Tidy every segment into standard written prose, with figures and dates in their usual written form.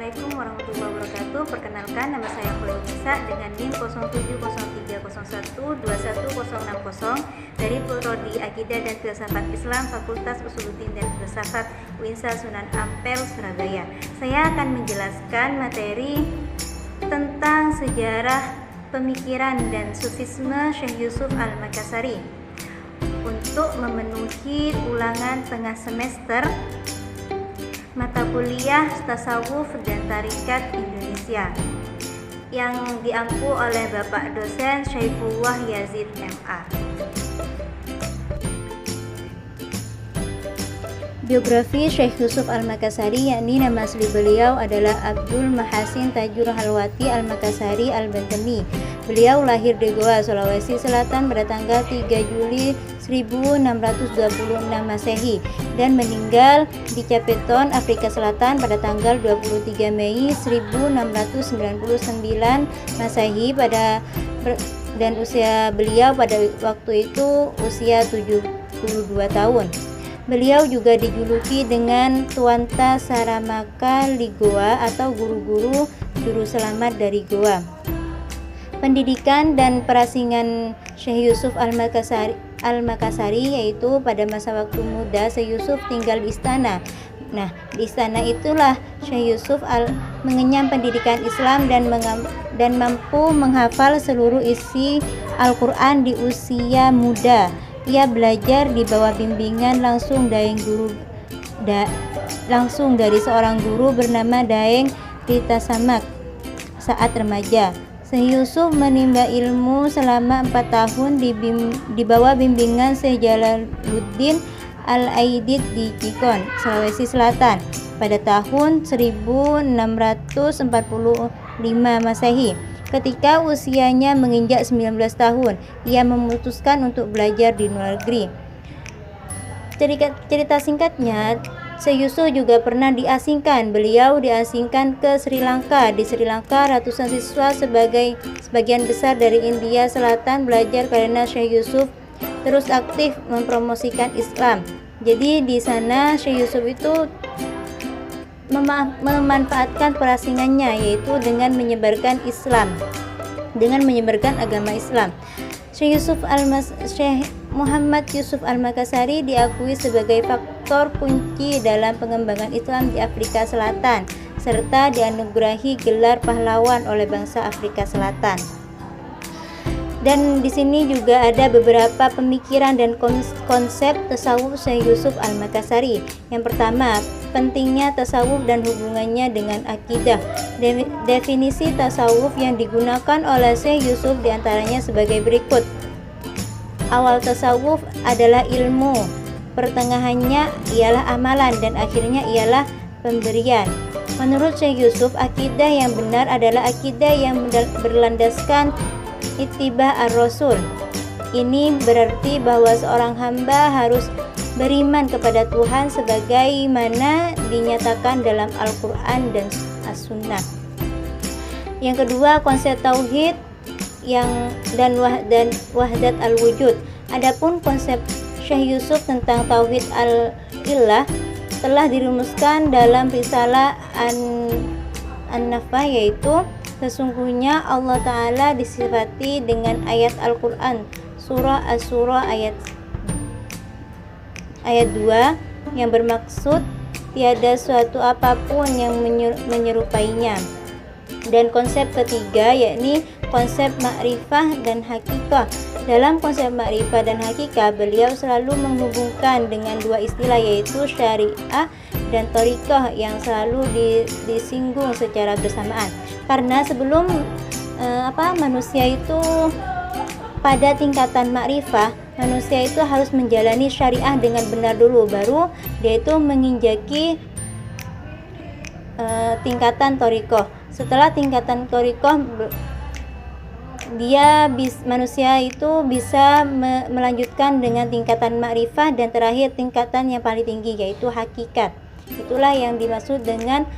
Assalamualaikum warahmatullahi wabarakatuh. Perkenalkan, nama saya Khulil Nisa dengan NIM 0703012160 dari Prodi Akidah dan Filsafat Islam Fakultas Usuluddin dan Filsafat UINSA Sunan Ampel, Surabaya. Saya akan menjelaskan materi tentang sejarah pemikiran dan sufisme Syekh Yusuf Al-Makassari untuk memenuhi ulangan tengah semester mata kuliah Tasawuf dan Tarikat Indonesia yang diampu oleh Bapak dosen Syaifullah Yazid MA. Biografi Syekh Yusuf Al-Makassari, yakni nama asli beliau adalah Abdul Mahasin Tajur Halwati Al-Makassari Al-Bantemi. Beliau lahir di Goa, Sulawesi Selatan pada tanggal 3 Juli 1626 Masehi dan meninggal di Cape Town, Afrika Selatan pada tanggal 23 Mei 1699 Masehi dan usia beliau pada waktu itu usia 72 tahun. Beliau juga dijuluki dengan Tuanta Saramaka Li Goa atau guru-guru juru selamat dari Goa. Pendidikan dan perasingan Syekh Yusuf Al-Makassari yaitu pada masa waktu muda Syekh Yusuf tinggal di istana. Nah, di istana itulah Syekh Yusuf mengenyam pendidikan Islam dan mampu menghafal seluruh isi Al-Quran di usia muda. Ia belajar di bawah bimbingan langsung dari seorang guru bernama Daeng Ritasamak saat remaja. Syekh Yusuf menimba ilmu selama 4 tahun di bawah bimbingan Syekh Jalaluddin Al-Aidid di Cikon, Sulawesi Selatan pada tahun 1645 Masehi. Ketika usianya menginjak 19 tahun, ia memutuskan untuk belajar di luar negeri. Cerita singkatnya, Syekh Yusuf juga pernah diasingkan. Beliau diasingkan ke Sri Lanka. Di Sri Lanka, ratusan siswa sebagian besar dari India Selatan belajar karena Syekh Yusuf terus aktif mempromosikan Islam. Jadi di sana Syekh Yusuf itu memanfaatkan perasingannya, yaitu dengan menyebarkan Islam, dengan menyebarkan agama Islam. Syekh Muhammad Yusuf Al-Makassari diakui sebagai faktor kunci dalam pengembangan Islam di Afrika Selatan, serta dianugerahi gelar pahlawan oleh bangsa Afrika Selatan. Dan di sini juga ada beberapa pemikiran dan konsep tasawuf Syekh Yusuf Al-Makassari. Yang pertama, pentingnya tasawuf dan hubungannya dengan akidah. Definisi tasawuf yang digunakan oleh Syekh Yusuf diantaranya sebagai berikut. Awal tasawuf adalah ilmu, pertengahannya ialah amalan, dan akhirnya ialah pemberian. Menurut Syekh Yusuf, akidah yang benar adalah akidah yang berlandaskan ittibaa ar-rasul. Ini berarti bahwa seorang hamba harus beriman kepada Tuhan sebagaimana dinyatakan dalam Al-Quran dan As-Sunnah. Yang kedua, konsep tauhid dan wahdat al-wujud. Adapun konsep Syekh Yusuf tentang tauhid al-ilah telah dirumuskan dalam risalah An-Nafah, yaitu sesungguhnya Allah Ta'ala disifati dengan ayat Al-Quran surah As-Surah ayat 2 yang bermaksud tiada suatu apapun yang menyerupainya. Dan konsep ketiga yakni konsep makrifah dan hakikah. Dalam konsep makrifah dan hakikah, beliau selalu menghubungkan dengan dua istilah, yaitu syariah dan thariqah, yang selalu disinggung secara bersamaan. Karena sebelum manusia itu pada tingkatan makrifah, manusia itu harus menjalani syariah dengan benar dulu, baru dia itu menginjaki tingkatan thariqah. Setelah tingkatan thariqah, manusia itu bisa melanjutkan dengan tingkatan makrifah, dan terakhir tingkatan yang paling tinggi yaitu hakikat. Itulah yang dimaksud dengan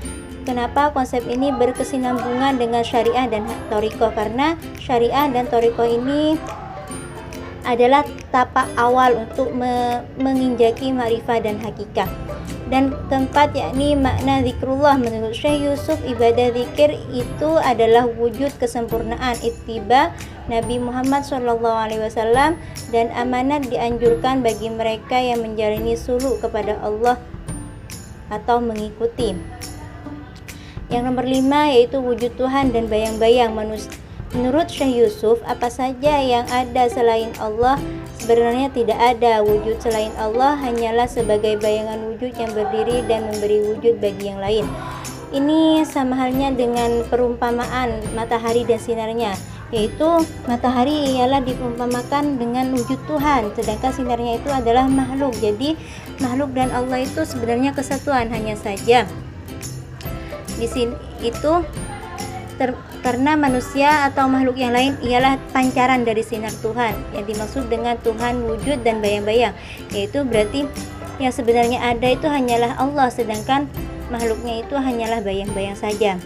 kenapa konsep ini berkesinambungan dengan syariah dan thariqah, karena syariah dan thariqah ini adalah tapak awal untuk menginjaki makrifah dan hakikat. Dan keempat yakni makna zikrullah. Menurut Syekh Yusuf, ibadah zikir itu adalah wujud kesempurnaan ittiba Nabi Muhammad SAW dan amanat dianjurkan bagi mereka yang menjalani suluk kepada Allah atau mengikuti. Yang nomor 5 yaitu wujud Tuhan dan bayang-bayang manusia. Menurut Syekh Yusuf, apa saja yang ada selain Allah sebenarnya tidak ada. Wujud selain Allah hanyalah sebagai bayangan wujud yang berdiri dan memberi wujud bagi yang lain. Ini sama halnya dengan perumpamaan matahari dan sinarnya, yaitu matahari ialah diperumpamakan dengan wujud Tuhan, sedangkan sinarnya itu adalah makhluk. Jadi makhluk dan Allah itu sebenarnya kesatuan, hanya saja di sini itu karena manusia atau makhluk yang lain ialah pancaran dari sinar Tuhan. Yang dimaksud dengan Tuhan wujud dan bayang-bayang, yaitu berarti yang sebenarnya ada itu hanyalah Allah, sedangkan makhluknya itu hanyalah bayang-bayang saja.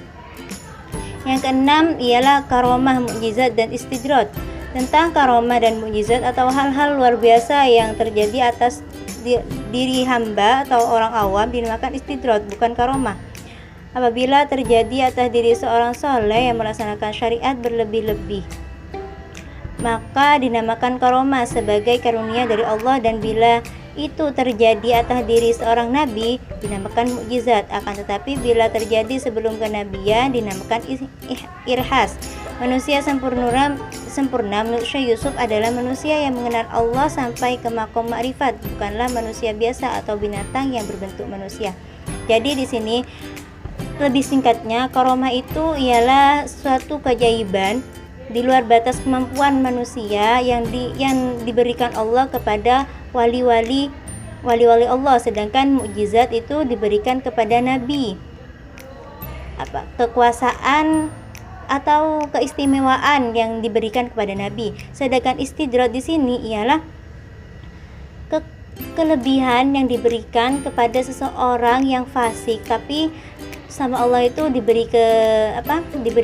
Yang keenam ialah karomah, mukjizat dan istidrat. Tentang karomah dan mukjizat atau hal-hal luar biasa yang terjadi atas diri hamba atau orang awam dinamakan istidrat, bukan karomah. Apabila terjadi atas diri seorang soleh yang melaksanakan syariat berlebih-lebih, maka dinamakan karomah sebagai karunia dari Allah, dan bila itu terjadi atas diri seorang nabi dinamakan mukjizat. Akan tetapi bila terjadi sebelum kenabian dinamakan irhas. Manusia sempurna menurut Syekh Yusuf adalah manusia yang mengenal Allah sampai ke makom makrifat, bukanlah manusia biasa atau binatang yang berbentuk manusia. Jadi di sini lebih singkatnya, karomah itu ialah suatu keajaiban di luar batas kemampuan manusia yang diberikan Allah kepada wali-wali Allah, sedangkan mukjizat itu diberikan kepada nabi. Kekuasaan atau keistimewaan yang diberikan kepada nabi. Sedangkan istidrat di sini ialah kelebihan yang diberikan kepada seseorang yang fasik, tapi sama Allah itu diberi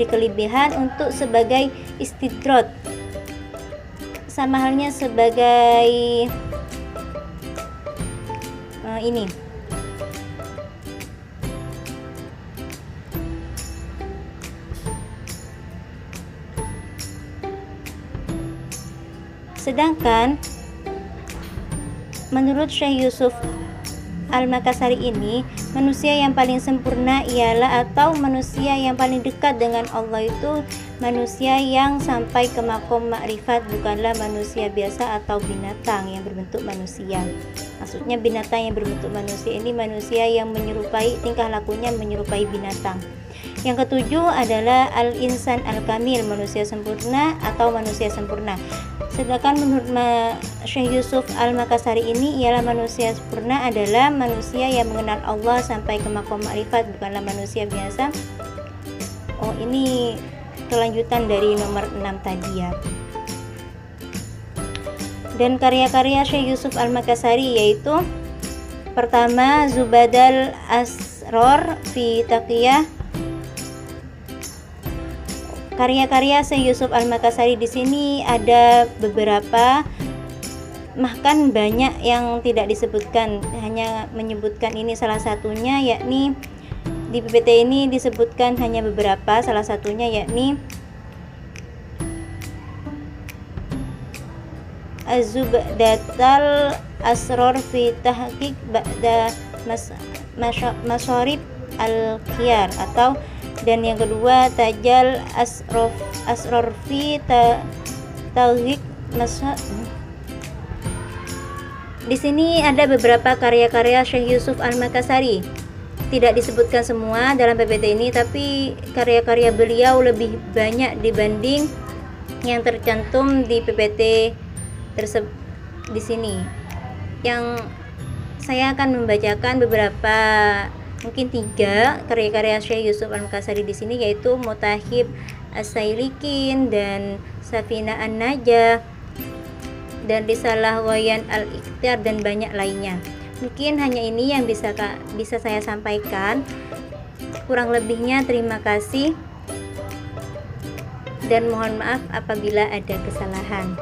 kelebihan untuk sebagai istidrat, sama halnya sebagai ini. Sedangkan menurut Syekh Yusuf Al-Makassari ini, manusia yang paling sempurna ialah atau manusia yang paling dekat dengan Allah itu manusia yang sampai ke makom makrifat, bukanlah manusia biasa atau binatang yang berbentuk manusia. Maksudnya binatang yang berbentuk manusia ini manusia yang menyerupai, tingkah lakunya menyerupai binatang. Yang ketujuh adalah al-insan al-kamil, manusia sempurna atau manusia sempurna. Sedangkan menurut Syekh Yusuf Al-Makassari ini ialah manusia sempurna adalah manusia yang mengenal Allah sampai ke makom makrifat, bukanlah manusia biasa. Oh, ini kelanjutan dari nomor 6 tadi ya. Dan karya-karya Syekh Yusuf Al-Makassari yaitu pertama Zubadal Asror fi Taqiyah. Karya-karya Syekh Yusuf Al-Makassari di sini ada beberapa, bahkan banyak yang tidak disebutkan, hanya menyebutkan ini salah satunya, yakni di PPT ini disebutkan hanya beberapa, salah satunya yakni Az-Zubdatul Asror fi Tahqiq Ba'da Masharib Al-Khiyar, atau dan yang kedua Tajal Asror fi Tahqiq Di sini ada beberapa karya-karya Syekh Yusuf Al-Makassari. Tidak disebutkan semua dalam PPT ini, tapi karya-karya beliau lebih banyak dibanding yang tercantum di PPT di sini. Yang saya akan membacakan beberapa, mungkin 3 karya-karya Syekh Yusuf Al-Makassari di sini, yaitu Mutahib As-Sailikin dan Safina An-Najah dan Risalah Wayan Al-Ikhtiar dan banyak lainnya. Mungkin hanya ini yang bisa saya sampaikan. Kurang lebihnya terima kasih dan mohon maaf apabila ada kesalahan.